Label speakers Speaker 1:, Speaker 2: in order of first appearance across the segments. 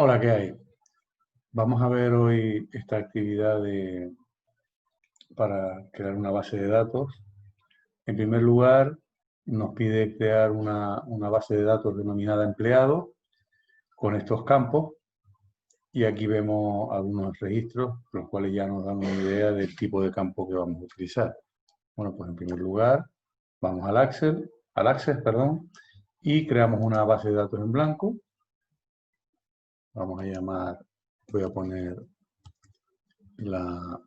Speaker 1: Hola, ¿qué hay? Vamos a ver hoy esta actividad para crear una base de datos. En primer lugar, nos pide crear una base de datos denominada empleado con estos campos. Y aquí vemos algunos registros, los cuales ya nos dan una idea del tipo de campo que vamos a utilizar. Bueno, pues en primer lugar, vamos al Access, y creamos una base de datos en blanco. Vamos a llamar, voy a poner las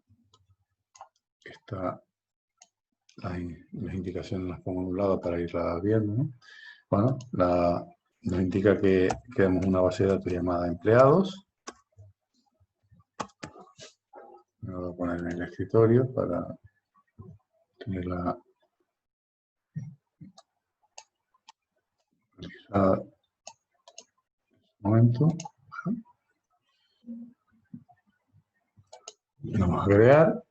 Speaker 1: indicaciones las pongo en un lado para irlas viendo, ¿no? Bueno, nos indica que creamos una base de datos llamada empleados. Me voy a poner en el escritorio para tenerla realizada en un momento. Vamos a crear.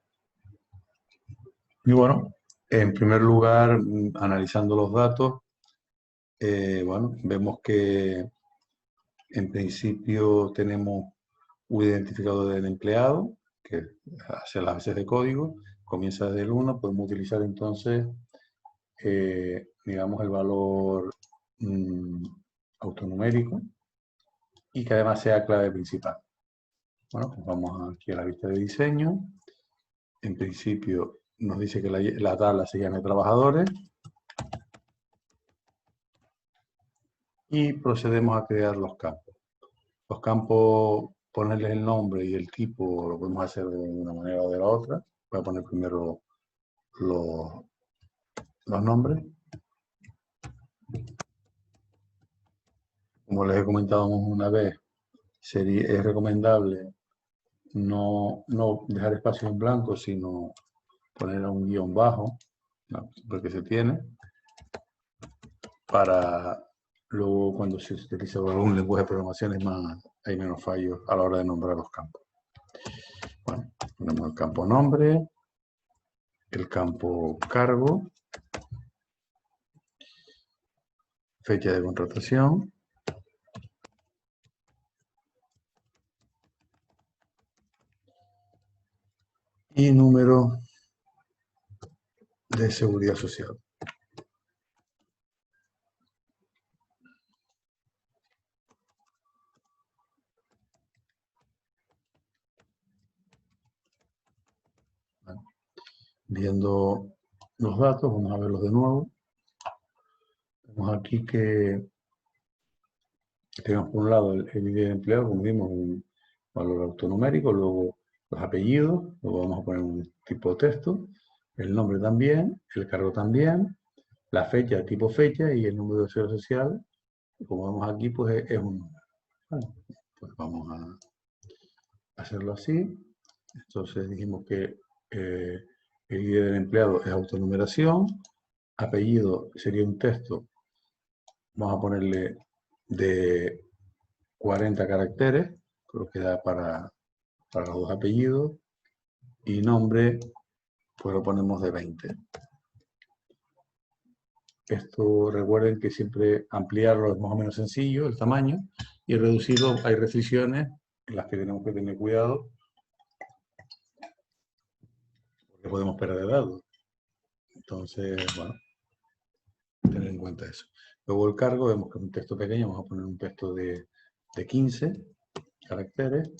Speaker 1: Y bueno, en primer lugar, analizando los datos, bueno, vemos que en principio tenemos un identificador del empleado, que hace las bases de código, comienza desde el 1, podemos utilizar entonces, digamos, el valor autonumérico y que además sea clave principal. Bueno, pues vamos aquí a la vista de diseño. En principio nos dice que la tabla se llame trabajadores y procedemos a crear los campos. Los campos, ponerles el nombre y el tipo, lo podemos hacer de una manera o de la otra. Voy a poner primero los nombres. Como les he comentado una vez, es recomendable no dejar espacio en blanco, sino poner un guión bajo, ¿no? Porque se tiene, para luego cuando se utiliza algún lenguaje de programación hay menos fallos a la hora de nombrar los campos. Bueno, ponemos el campo nombre, el campo cargo, fecha de contratación, y número de seguridad social. Bueno, viendo los datos, vamos a verlos de nuevo. Vemos aquí que tenemos por un lado el ID de empleado, como vimos, un valor autonumérico, luego los apellidos, luego vamos a poner un tipo de texto, el nombre también, el cargo también, la fecha, tipo fecha y el número de seguridad social. Como vemos aquí, pues es un número. Bueno, pues vamos a hacerlo así. Entonces dijimos que el ID del empleado es autonumeración, apellido sería un texto, vamos a ponerle de 40 caracteres, creo que da para los dos apellidos, y nombre, pues lo ponemos de 20. Esto recuerden que siempre ampliarlo es más o menos sencillo, el tamaño, y reducirlo hay restricciones en las que tenemos que tener cuidado, porque podemos perder datos. Entonces, bueno, tener en cuenta eso. Luego el cargo, vemos que es un texto pequeño, vamos a poner un texto de 15 caracteres.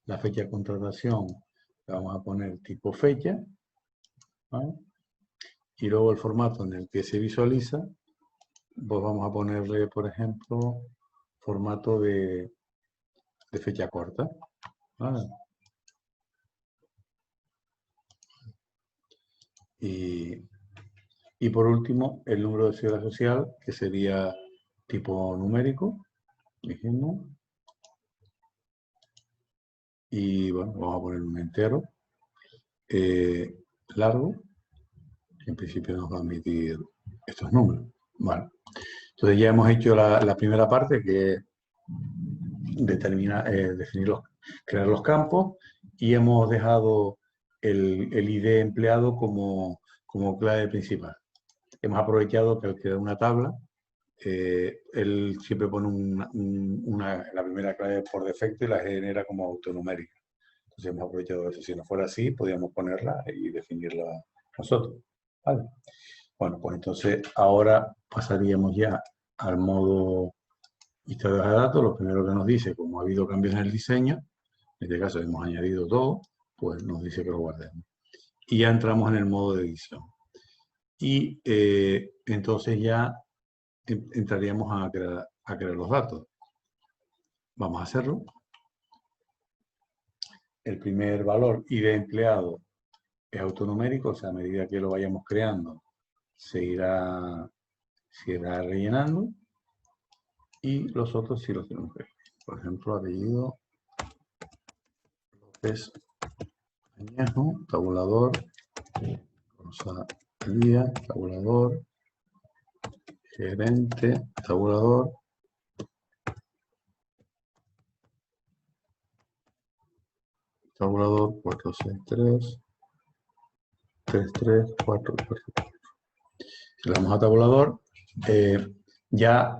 Speaker 1: La fecha de contratación la vamos a poner tipo fecha, ¿vale? Y luego el formato en el que se visualiza, pues vamos a ponerle, por ejemplo, formato de fecha corta, ¿vale? Y por último, el número de seguridad social, que sería tipo numérico, dijimos. Y bueno, vamos a poner un entero largo, que en principio nos va a admitir estos números. Vale. Entonces ya hemos hecho la primera parte, que es crear los campos, y hemos dejado el ID empleado como clave principal. Hemos aprovechado que al crear una tabla él siempre pone la primera clave por defecto y la genera como autonumérica. Entonces hemos aprovechado eso. Si no fuera así, podríamos ponerla y definirla nosotros. ¿Vale? Bueno, pues entonces ahora pasaríamos ya al modo historia de datos. Lo primero que nos dice, como ha habido cambios en el diseño, en este caso hemos añadido todo, pues nos dice que lo guardemos. Y ya entramos en el modo de edición. Y entonces ya entraríamos a crear los datos. Vamos a hacerlo. El primer valor ID empleado es autonumérico, o sea, a medida que lo vayamos creando, se irá rellenando. Y los otros sí los tenemos que ver. Por ejemplo, apellido López Añejo, tabulador, Rosalía, tabulador, gerente, tabulador, tabulador 463, 3344. Si le damos a tabulador, ya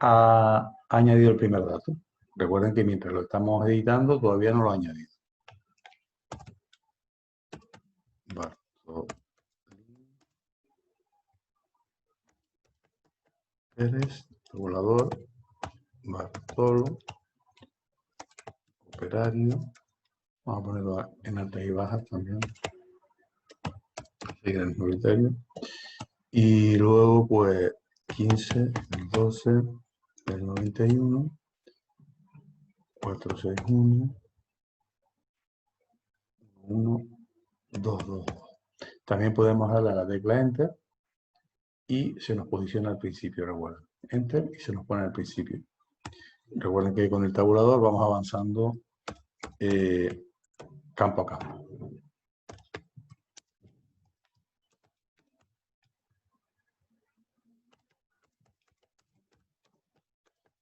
Speaker 1: ha añadido el primer dato. Recuerden que mientras lo estamos editando todavía no lo ha añadido. Pérez, tabulador, Bartolo, operario. Vamos a ponerlo en altas y bajas también. Seguir el mismo criterio. Y luego, pues, 15, 12, el 91, 461, 1, 2, 2. También podemos darle a la tecla Enter y se nos posiciona al principio, recuerden. Enter y se nos pone al principio. Recuerden que con el tabulador vamos avanzando campo a campo.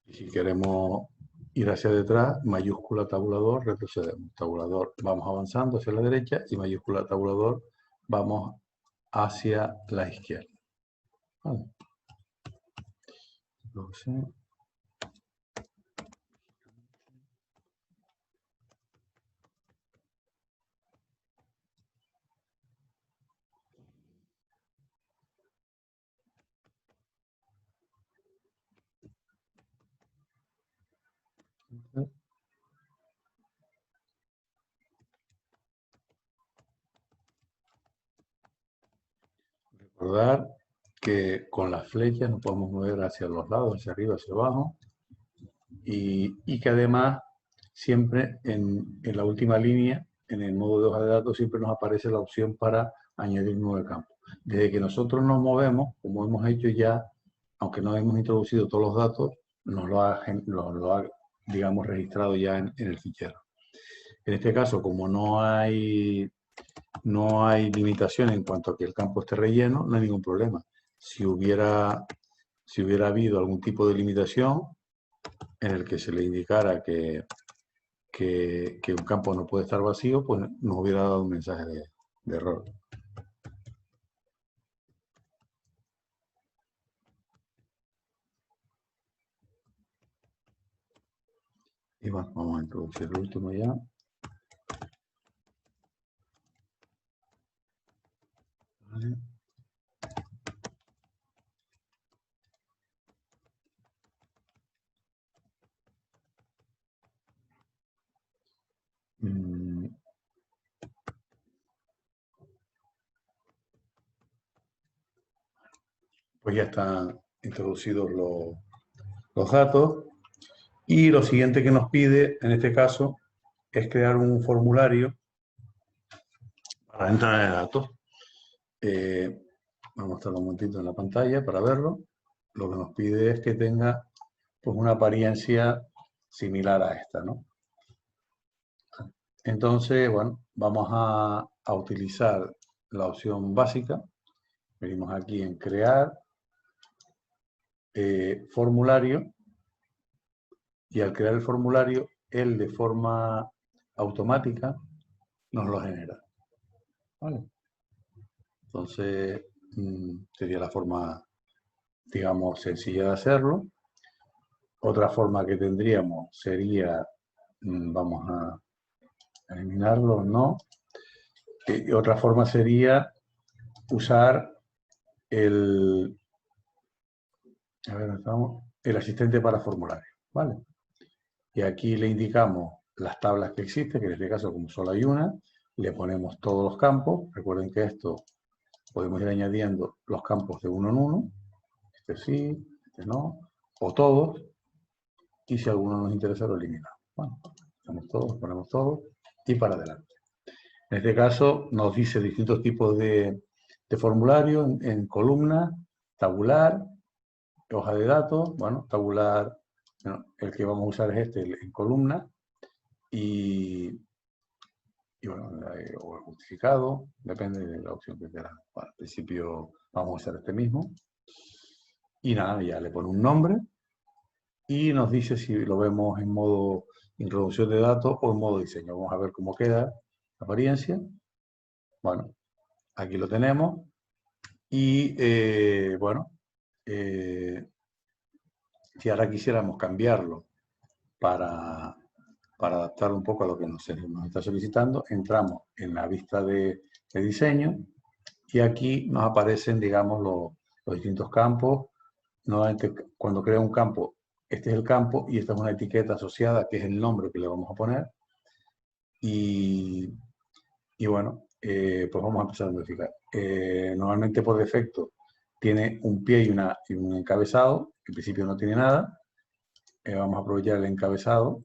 Speaker 1: Y si queremos ir hacia detrás, mayúscula tabulador, retrocedemos. Tabulador, vamos avanzando hacia la derecha y mayúscula tabulador, vamos hacia la izquierda. Vale. Recordar que con las flechas nos podemos mover hacia los lados, hacia arriba, hacia abajo, y que además siempre en la última línea, en el modo de hoja de datos, siempre nos aparece la opción para añadir un nuevo campo. Desde que nosotros nos movemos, como hemos hecho ya, aunque no hemos introducido todos los datos, nos lo ha digamos, registrado ya en el fichero. En este caso, como no hay limitación en cuanto a que el campo esté relleno, no hay ningún problema. Si hubiera habido algún tipo de limitación en el que se le indicara que un campo no puede estar vacío, pues nos hubiera dado un mensaje de error. Y bueno, vamos a introducir el último ya. Vale. Pues ya están introducidos los datos. Y lo siguiente que nos pide, en este caso, es crear un formulario para la entrada de datos. Vamos a estar un momentito en la pantalla para verlo. Lo que nos pide es que tenga pues, una apariencia similar a esta, ¿no? Entonces, bueno, vamos a utilizar la opción básica. Venimos aquí en crear formulario y al crear el formulario, él de forma automática nos lo genera. ¿Vale? Entonces, sería la forma digamos, sencilla de hacerlo. Otra forma que tendríamos sería, vamos a eliminarlo, no. Otra forma sería usar el asistente para formularios, ¿vale? Y aquí le indicamos las tablas que existen, que en este caso como solo hay una, le ponemos todos los campos. Recuerden que esto podemos ir añadiendo los campos de uno en uno, este sí, este no, o todos, y si alguno nos interesa lo eliminamos. Bueno, ponemos todos y para adelante. En este caso nos dice distintos tipos de formulario en columna, tabular, hoja de datos. Bueno, tabular, bueno, el que vamos a usar es este en columna, y bueno, o el justificado, depende de la opción que quieran. Bueno, al principio vamos a usar este mismo. Y nada, ya le pone un nombre y nos dice si lo vemos en modo introducción de datos o en modo diseño. Vamos a ver cómo queda la apariencia. Bueno, aquí lo tenemos. Y bueno, si ahora quisiéramos cambiarlo para adaptarlo un poco a lo que nos está solicitando, entramos en la vista de diseño y aquí nos aparecen, digamos, los distintos campos. Nuevamente, cuando crea un campo, este es el campo y esta es una etiqueta asociada que es el nombre que le vamos a poner. Y bueno, pues vamos a empezar a modificar. Normalmente por defecto tiene un pie y un encabezado. En principio no tiene nada. Vamos a aprovechar el encabezado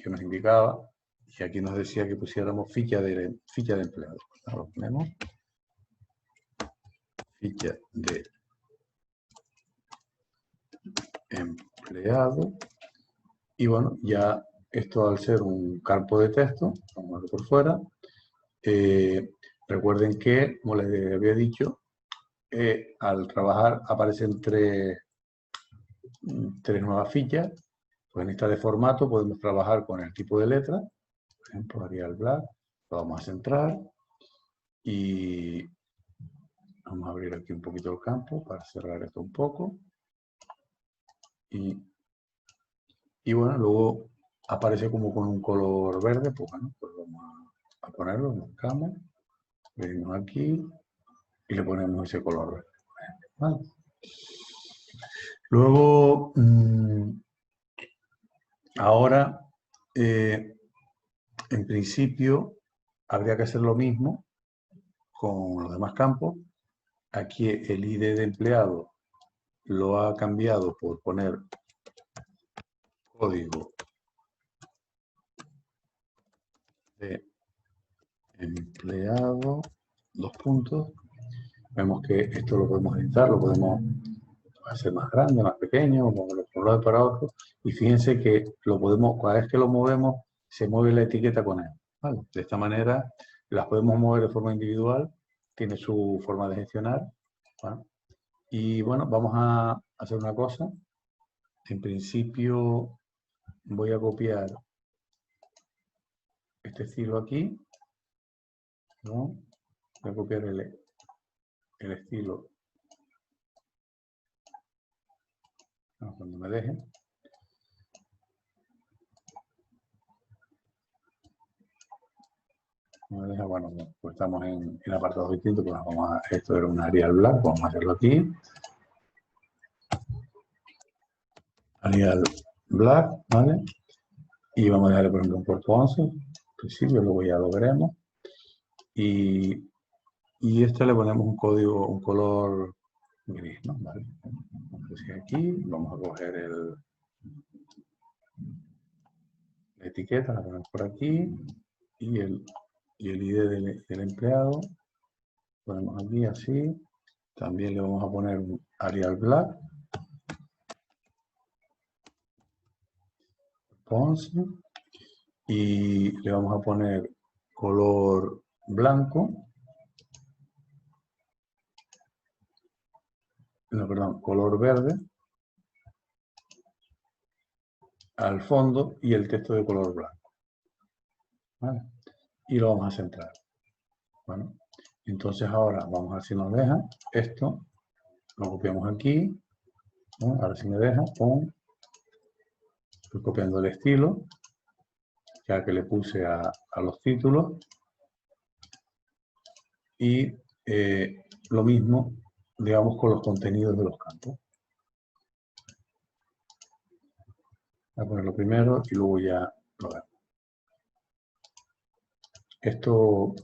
Speaker 1: que nos indicaba, y aquí nos decía que pusiéramos ficha de empleado. Ahora lo ponemos. Ficha de empleado. Y bueno, ya esto al ser un campo de texto, vamos a verlo por fuera. Recuerden que, como les había dicho, al trabajar aparecen tres nuevas fichas. Pues en esta de formato podemos trabajar con el tipo de letra. Por ejemplo, Arial Black. Lo vamos a centrar y vamos a abrir aquí un poquito el campo para cerrar esto un poco. Y bueno, luego aparece como con un color verde. Pues bueno, pues vamos a ponerlo, buscamos, venimos aquí y le ponemos ese color verde. ¿Vale? Luego, ahora, en principio, habría que hacer lo mismo con los demás campos. Aquí el ID de empleado lo ha cambiado por poner código de empleado, 2 puntos. Vemos que esto lo podemos editar, lo podemos hacer más grande, más pequeño, moverlo por un lado y para otro. Y fíjense que lo podemos, cada vez que lo movemos, se mueve la etiqueta con él. ¿Vale? De esta manera las podemos mover de forma individual, tiene su forma de gestionar. ¿Vale? Y bueno, vamos a hacer una cosa. En principio voy a copiar este estilo aquí, ¿no? Voy a copiar el estilo cuando me deje. Bueno, pues estamos en apartados distintos, pues esto era un Arial Black, vamos a hacerlo aquí. Arial Black, ¿vale? Y vamos a dejarle, por ejemplo, un puerto 11, en principio, luego ya lo veremos. Y este le ponemos un código, un color gris, ¿no? ¿Vale? Vamos a aquí, vamos a coger la etiqueta, la ponemos por aquí, y el ID del empleado, ponemos aquí así. También le vamos a poner un Arial Black, 11, y le vamos a poner color blanco, no, perdón, color verde al fondo y el texto de color blanco. ¿Vale? Y lo vamos a centrar. Bueno, entonces ahora vamos a ver si nos deja esto, lo copiamos aquí ¿no? Ahora si me deja, estoy copiando el estilo, ya que le puse a los títulos. Y lo mismo, digamos, con los contenidos de los campos. Voy a ponerlo primero y luego ya lo vemos. Esto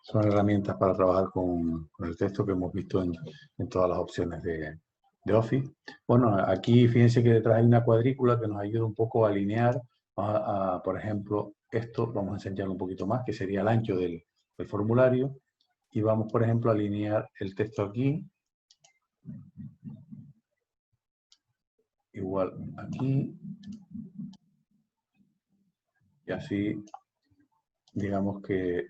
Speaker 1: son herramientas para trabajar con el texto que hemos visto en todas las opciones de Office. Bueno, aquí fíjense que detrás hay una cuadrícula que nos ayuda un poco a alinear, por ejemplo, esto, vamos a enseñarlo un poquito más, que sería el ancho del formulario. Y vamos, por ejemplo, a alinear el texto aquí. Igual aquí. Y así, digamos que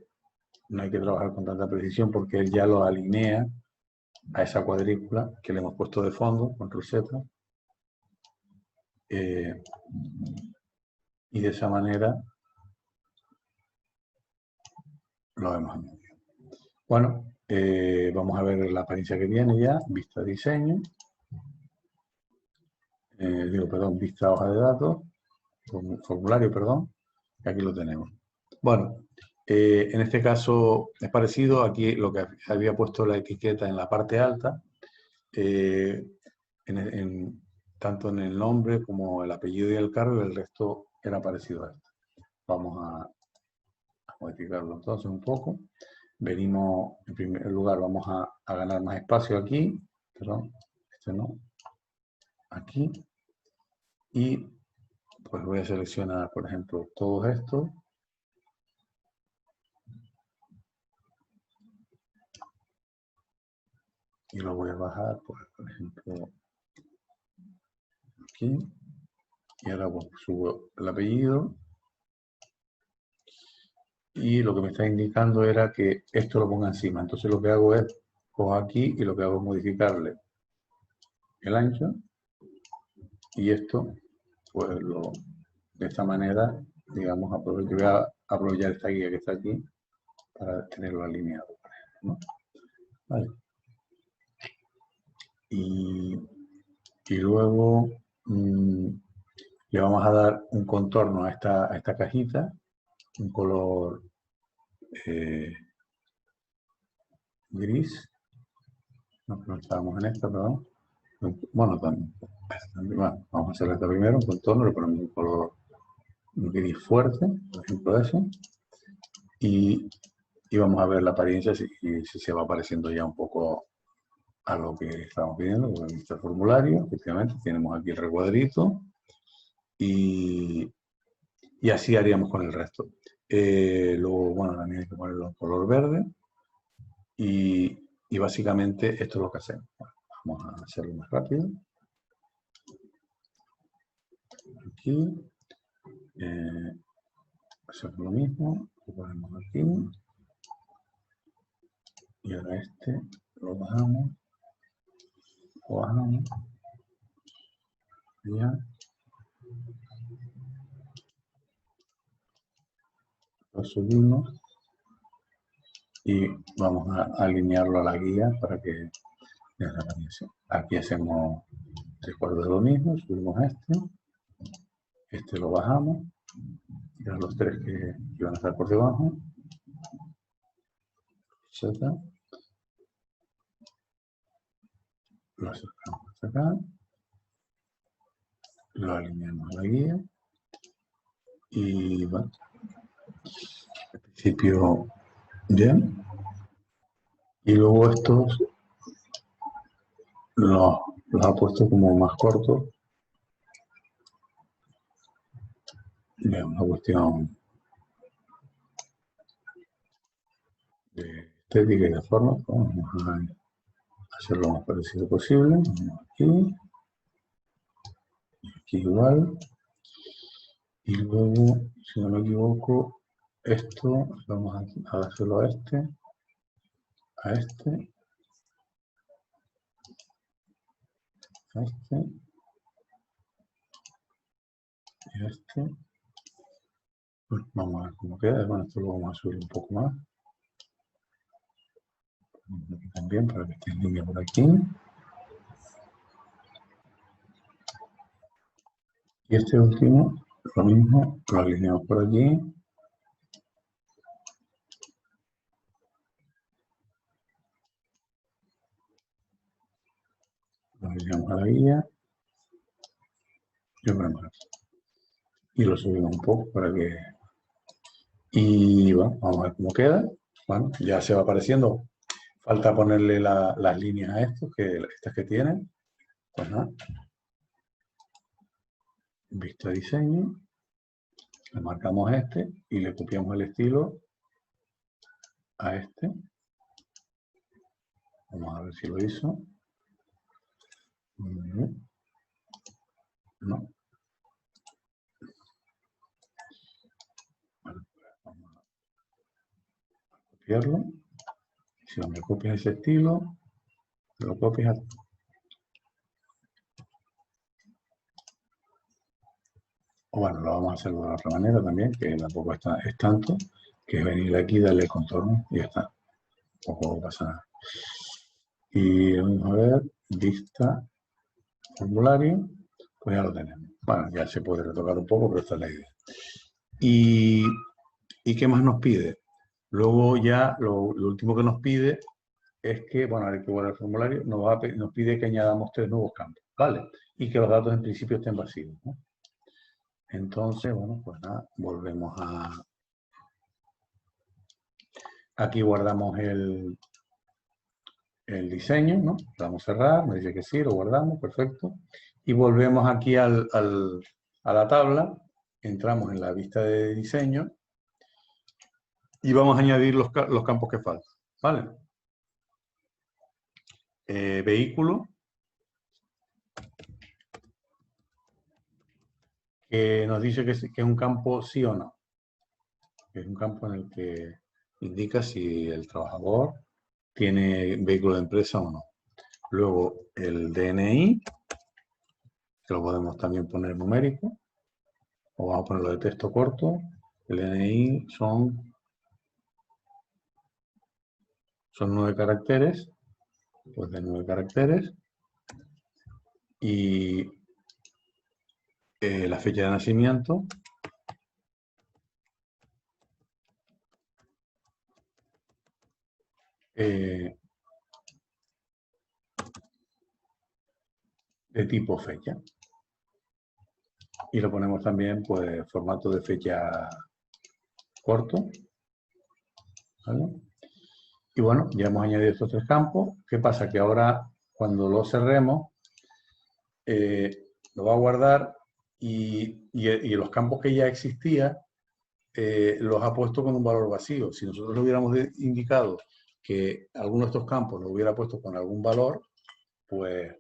Speaker 1: no hay que trabajar con tanta precisión porque él ya lo alinea a esa cuadrícula que le hemos puesto de fondo, control Z. Y de esa manera lo vemos en medio. Bueno, vamos a ver la apariencia que tiene ya, vista diseño. Vista hoja de datos, formulario, perdón, que aquí lo tenemos. Bueno, en este caso es parecido, aquí lo que había puesto la etiqueta en la parte alta, tanto en el nombre como el apellido y el cargo, el resto era parecido a esto. Vamos a modificarlo entonces un poco. Venimos, en primer lugar, vamos a ganar más espacio aquí, perdón, este no, aquí, y pues voy a seleccionar, por ejemplo, todos estos. Y lo voy a bajar, pues, por ejemplo, aquí. Y ahora pues, subo el apellido. Y lo que me está indicando era que esto lo ponga encima. Entonces lo que hago es, cojo aquí y lo que hago es modificarle el ancho. Y esto, pues de esta manera, digamos, voy a aprovechar esta guía que está aquí para tenerlo alineado, ¿no? Vale. Y luego le vamos a dar un contorno a esta cajita, un color gris. No estábamos en esta, perdón. Bueno, también. Bueno, vamos a hacer esta primero, un contorno, le ponemos un color gris fuerte, por ejemplo ese. Y vamos a ver la apariencia si se va pareciendo ya un poco a lo que estamos pidiendo. Con este formulario, efectivamente, tenemos aquí el recuadrito. Y así haríamos con el resto. Luego, bueno, también hay que ponerlo en color verde. Y básicamente esto es lo que hacemos. Bueno, vamos a hacerlo más rápido. Aquí. Hacemos lo mismo. Lo ponemos aquí. Y ahora este lo bajamos. Lo bajamos. Ya. Lo subimos. Y vamos a alinearlo a la guía para que vean la apariencia. Aquí hacemos 3/4 de lo mismo. Subimos este lo bajamos, y a los tres que van a estar por debajo, Z, lo acercamos hasta acá, lo alineamos a la guía, y bueno, al principio bien, y luego estos los ha puesto como más cortos. Bien, una cuestión de estética y de forma. Vamos a hacerlo lo más parecido posible. Aquí, aquí igual. Y luego, si no me equivoco, esto vamos a hacerlo a este, a este, a este y a este. Pues vamos a ver cómo queda. Bueno, esto lo vamos a subir un poco más. También para que esté en línea por aquí. Y este último, lo mismo, lo alineamos por aquí. Lo alineamos a la guía. Y más. Y lo subimos un poco para que... Y bueno, vamos a ver cómo queda. Bueno, ya se va apareciendo. Falta ponerle las líneas a estos, estas que tienen. Pues nada. Vista diseño. Le marcamos este y le copiamos el estilo a este. Vamos a ver si lo hizo. No. Bueno, vamos a copiarlo. Si no me copias ese estilo, lo copias a... O bueno, lo vamos a hacer de otra manera también, que tampoco es tanto, que es venir aquí, darle contorno y ya está. Tampoco pasa nada. Y vamos a ver, vista, formulario, pues ya lo tenemos. Bueno, ya se puede retocar un poco, pero esta es la idea. ¿Y qué más nos pide? Luego ya lo último que nos pide es que, bueno, hay que guardar el formulario, nos pide que añadamos 3 nuevos campos, ¿vale? Y que los datos en principio estén vacíos, ¿no? Entonces, bueno, pues nada, volvemos a... Aquí guardamos el diseño, ¿no? Le damos a cerrar, me dice que sí, lo guardamos, perfecto. Y volvemos aquí a la tabla, entramos en la vista de diseño y vamos a añadir los campos que faltan, ¿vale? Vehículo, que nos dice que es un campo sí o no. Es un campo en el que indica si el trabajador tiene vehículo de empresa o no. Luego el DNI, que lo podemos también poner numérico, o vamos a ponerlo de texto corto. El DNI son 9 caracteres, pues de 9 caracteres. Y la fecha de nacimiento. De tipo fecha. Y lo ponemos también, pues, formato de fecha corto. ¿Vale? Y bueno, ya hemos añadido estos 3 campos. ¿Qué pasa? Que ahora, cuando lo cerremos, lo va a guardar y los campos que ya existían los ha puesto con un valor vacío. Si nosotros le hubiéramos indicado que alguno de estos campos lo hubiera puesto con algún valor, pues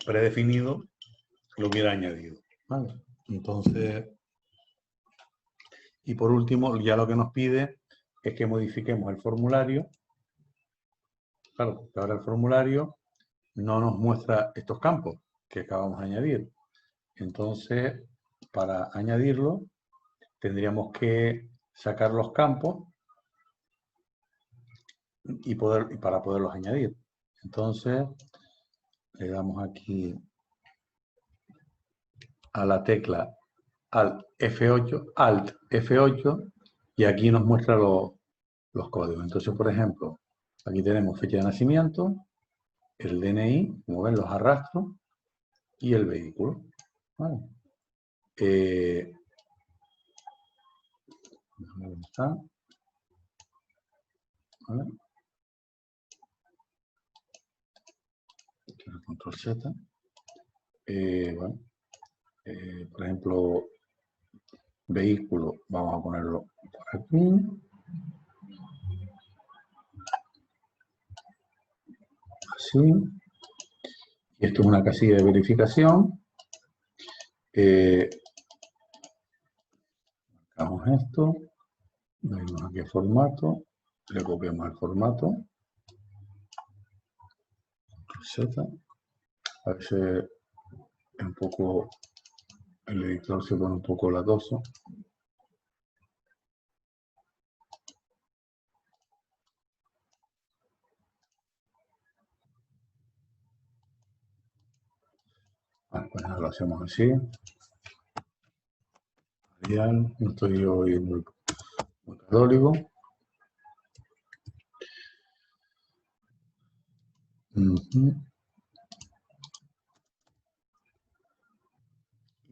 Speaker 1: predefinido lo hubiera añadido. ¿Vale? Entonces, y por último, ya lo que nos pide es que modifiquemos el formulario. Claro, porque ahora el formulario no nos muestra estos campos que acabamos de añadir. Entonces, para añadirlo, tendríamos que sacar los campos para poderlos añadir. Entonces, le damos aquí a la tecla Alt F8, y aquí nos muestra los códigos. Entonces, por ejemplo, aquí tenemos fecha de nacimiento, el DNI, como ven, los arrastro, y el vehículo. ¿Vale? ¿Dónde está? ¿Vale? Control Z. Bueno, por ejemplo, vehículo, vamos a ponerlo por aquí. Así. Y esto es una casilla de verificación. Marcamos esto, venimos aquí a formato, le copiamos el formato, Z, a veces un poco, el editor se pone un poco latoso. Bueno, pues nada, lo hacemos así. Arial, no estoy hoy muy católico.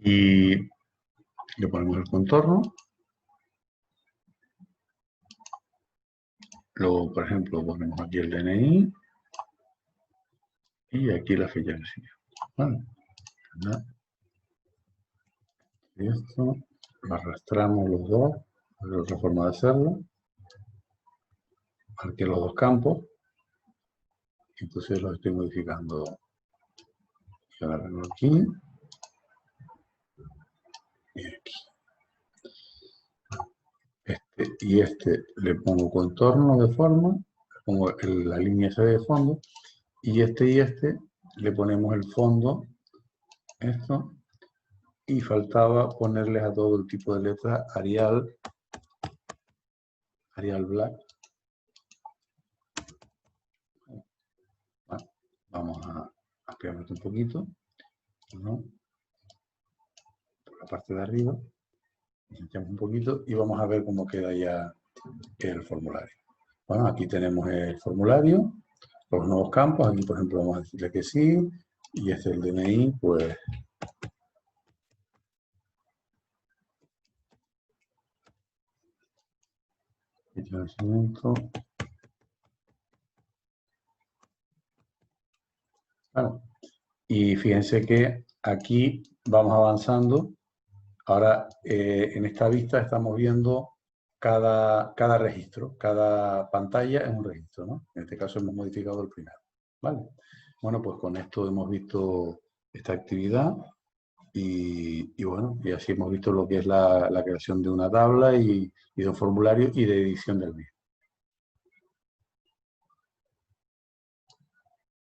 Speaker 1: Y le ponemos el contorno. Luego, por ejemplo, ponemos aquí el DNI y aquí la fecha de nacimiento. Vale. Y esto lo arrastramos los dos. Es otra forma de hacerlo. Marqué los dos campos. Entonces los estoy modificando. Y ahora vengo aquí. Y aquí. Este le pongo contorno de forma. Le pongo la línea esa de fondo. Y este le ponemos el fondo. Esto. Y faltaba ponerles a todo el tipo de letras Arial Black. Bueno, vamos a ampliar un poquito, ¿no? Por la parte de arriba, echamos un poquito y vamos a ver cómo queda ya el formulario. Bueno, aquí tenemos el formulario, los nuevos campos, aquí por ejemplo vamos a decirle que sí, y este es el DNI, pues fecha de nacimiento. Bueno, y fíjense que aquí vamos avanzando. Ahora, en esta vista estamos viendo cada registro, cada pantalla es un registro, ¿no? En este caso hemos modificado el primero, ¿vale? Bueno, pues con esto hemos visto esta actividad y bueno, y así hemos visto lo que es la creación de una tabla y de un formulario y de edición del mismo.